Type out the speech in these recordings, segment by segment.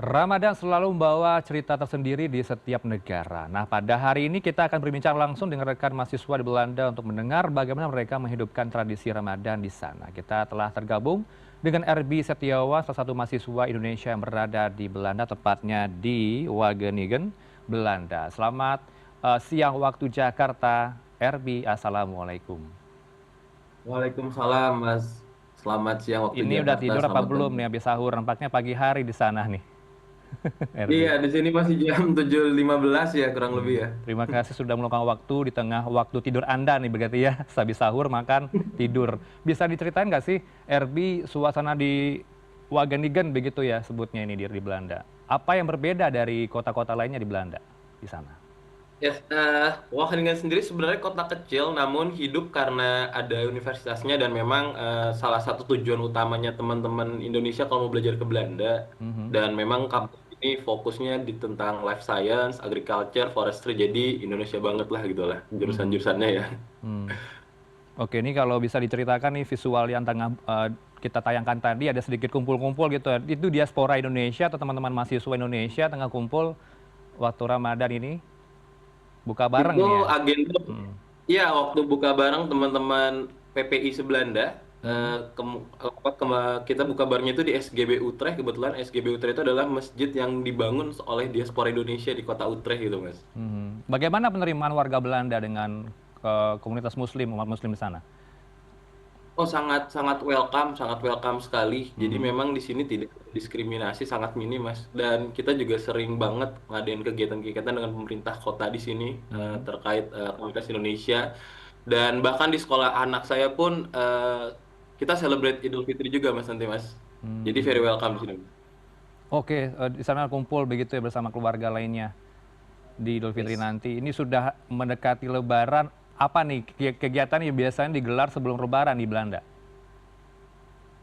Ramadan selalu membawa cerita tersendiri di setiap negara. Nah, pada hari ini kita akan berbincang langsung dengan rekan mahasiswa di Belanda untuk mendengar bagaimana mereka menghidupkan tradisi Ramadan di sana. Kita telah tergabung dengan RB Setiawan, salah satu mahasiswa Indonesia yang berada di Belanda, tepatnya di Wageningen, Belanda. Selamat siang waktu Jakarta, RB. Assalamualaikum. Waalaikumsalam, Mas. Selamat siang waktu Ini udah Jakarta. tidur apa Selamat belum pagi. nih habis sahur? Nampaknya pagi hari di sana nih, RB. Iya, di sini masih jam 7.15 ya, kurang lebih ya. Terima kasih sudah meluangkan waktu di tengah waktu tidur Anda nih berarti ya, habis sahur makan tidur. Bisa diceritain nggak sih, RB, suasana di Wageningen begitu ya sebutnya ini di Belanda. Apa yang berbeda dari kota-kota lainnya di Belanda di sana? Ya, Wageningen sendiri sebenarnya kota kecil, namun hidup karena ada universitasnya dan memang salah satu tujuan utamanya teman-teman Indonesia kalau mau belajar ke Belanda. Mhm. Dan memang kampus ini fokusnya di tentang life science, agriculture, forestry, jadi Indonesia banget lah gitu lah Mhm. jurusan-jurusannya ya. Hmm. Oke, ini kalau bisa diceritakan nih visual yang tengah kita tayangkan tadi ada sedikit kumpul-kumpul gitu ya. Itu diaspora Indonesia atau teman-teman mahasiswa Indonesia tengah kumpul waktu Ramadan ini buka bareng Itu nih ya. agenda. Hmm. Iya, waktu buka bareng teman-teman PPI Sebelanda, Hmm. kita buka barengnya itu di SGB Utrecht. Kebetulan SGB Utrecht itu adalah masjid yang dibangun oleh diaspora Indonesia di kota Utrecht gitu, Mas. Mhm. Bagaimana penerimaan warga Belanda dengan komunitas Muslim, umat Muslim di sana? Oh, sangat sangat welcome sekali. Jadi Mhm. memang di sini tidak ada diskriminasi, sangat minim, Mas. Dan kita juga sering banget ngadain kegiatan-kegiatan dengan pemerintah kota di sini Mhm. terkait komunitas Indonesia. Dan bahkan di sekolah anak saya pun kita celebrate Idul Fitri juga, Mas, nanti, Mas. Jadi very Mhm. welcome di sini. Oke, di sana kumpul begitu ya bersama keluarga lainnya di Idul Fitri Yes. nanti. Ini sudah mendekati Lebaran. Apa nih kegiatan yang biasanya digelar sebelum Lebaran di Belanda?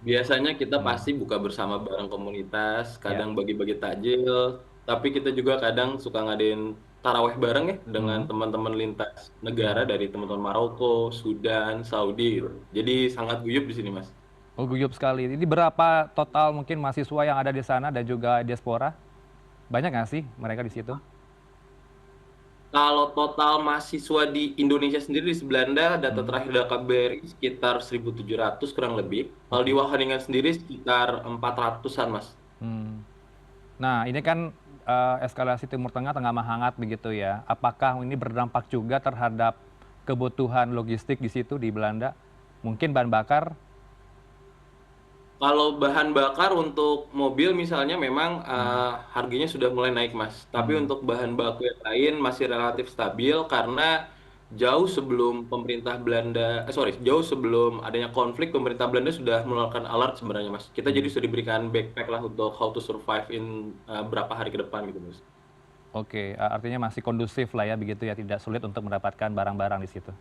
Biasanya kita Hmm. pasti buka bersama bareng komunitas, Ya. kadang bagi-bagi takjil, tapi kita juga kadang suka ngadain taraweh bareng ya dengan Mhm. teman-teman lintas negara Mhm. dari teman-teman Maroko, Sudan, Saudi gitu. Jadi sangat guyup di sini, Mas. Oh, guyup sekali. Ini berapa total mungkin mahasiswa yang ada di sana dan juga diaspora? Banyak nggak sih mereka di situ? Kalau total mahasiswa di Indonesia sendiri di Belanda, data Hmm. terakhir dari KBRI sekitar 1.700 kurang lebih. Kalau di Oke. Wageningen sendiri sekitar 400-an, Mas. Hmm. Nah, ini kan eskalasi Timur Tengah tengah menghangat begitu ya. Apakah ini berdampak juga terhadap kebutuhan logistik di situ di Belanda? Mungkin bahan bakar? Kalau bahan bakar untuk mobil misalnya memang Hmm. harganya sudah mulai naik, Mas. Tapi Hmm. untuk bahan baku yang lain masih relatif stabil karena jauh sebelum pemerintah Belanda, jauh sebelum adanya konflik, pemerintah Belanda sudah mengeluarkan alert sebenarnya, Mas. Kita jadi Hmm. sudah diberikan backpack lah untuk how to survive in berapa hari ke depan gitu, Mas. Oke, artinya masih kondusif lah ya begitu ya, tidak sulit untuk mendapatkan barang-barang di situ.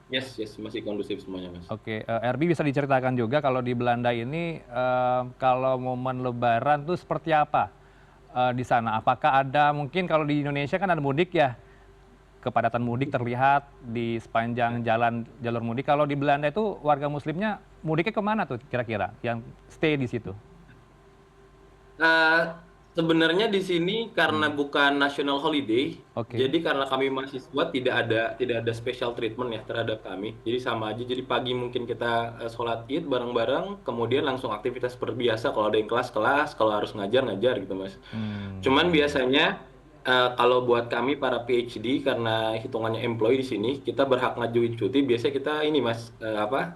Yes, yes, masih kondusif semuanya, Mas. Oke, RB bisa diceritakan juga kalau di Belanda ini kalau momen Lebaran tuh seperti apa di sana? Apakah ada mungkin kalau di Indonesia kan ada mudik ya, kepadatan mudik terlihat di sepanjang jalan jalur mudik. Kalau di Belanda itu warga Muslimnya mudiknya kemana tuh kira-kira yang stay di situ? Eh, Sebenarnya di sini karena Hmm. bukan national holiday, Oke. jadi karena kami mahasiswa tidak ada special treatment ya terhadap kami. Jadi sama aja. Jadi pagi mungkin kita sholat Id bareng-bareng, kemudian langsung aktivitas seperti biasa. Kalau ada yang kelas-kelas, kalau harus ngajar ngajar gitu, Mas. Cuman Hmm. biasanya kalau buat kami para PhD karena hitungannya employee di sini, kita berhak ngajuin cuti. Biasanya kita ini, Mas,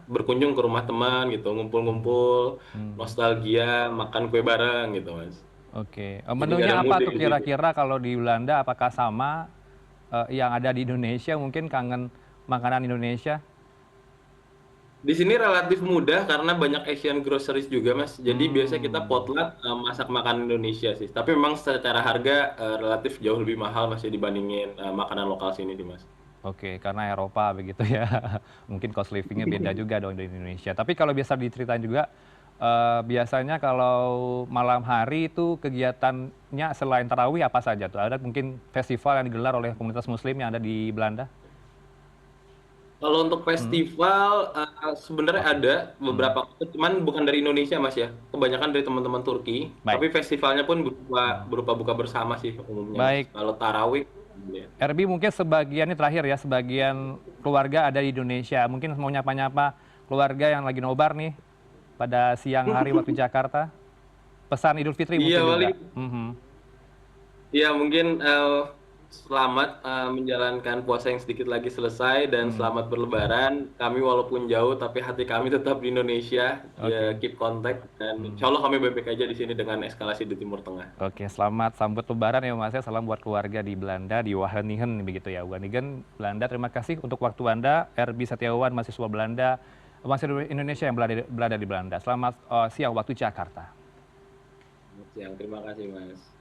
berkunjung ke rumah teman gitu, Hmm. ngumpul-ngumpul, Hmm. nostalgia, makan kue bareng gitu, Mas. Oke. Jadi nggak ada Menunya apa mudik tuh di sini. kira-kira kalau di Belanda? Apakah sama yang ada di Indonesia? Mungkin kangen makanan Indonesia? Di sini relatif mudah karena banyak Asian groceries juga, Mas. Jadi biasanya kita Hmm. potluck masak makanan Indonesia sih. Tapi memang secara harga relatif jauh lebih mahal masih dibandingin makanan lokal sini, sih, Mas. Oke, karena Eropa begitu ya. Mungkin cost living-nya beda juga dong di Indonesia. Tapi kalau biasa diceritain juga, biasanya kalau malam hari itu kegiatannya selain tarawih apa saja tuh? Ada mungkin festival yang digelar oleh komunitas muslim yang ada di Belanda? Kalau untuk Hmm, festival sebenarnya oke. ada Hmm, beberapa, cuman bukan dari Indonesia Mas ya, kebanyakan dari teman-teman Turki. baik. Tapi festivalnya pun berupa Hmm. berupa buka bersama sih umumnya Mas. Baik, Kalau tarawih, ya. RB mungkin sebagian ini terakhir ya, sebagian keluarga ada di Indonesia. Mungkin mau nyapa-nyapa keluarga yang lagi nobar nih pada siang hari waktu Jakarta. Pesan Idul Fitri Iya mungkin juga. paling Mhm. Iya, mungkin selamat menjalankan puasa yang sedikit lagi selesai dan Hmm. selamat berlebaran. Kami walaupun jauh tapi hati kami tetap di Indonesia. Ya, Oke. keep contact dan insya Hmm. Allah kami baik-baik aja di sini dengan eskalasi di Timur Tengah. Oke, selamat sambut Lebaran ya Mas ya. Salam buat keluarga di Belanda, di Wageningen begitu ya. Wageningen, Belanda. Terima kasih untuk waktu Anda, RB Setiawan, mahasiswa Belanda, mahasiswa Indonesia yang berada di Belanda. Selamat siang waktu Jakarta. Siang, terima kasih Mas.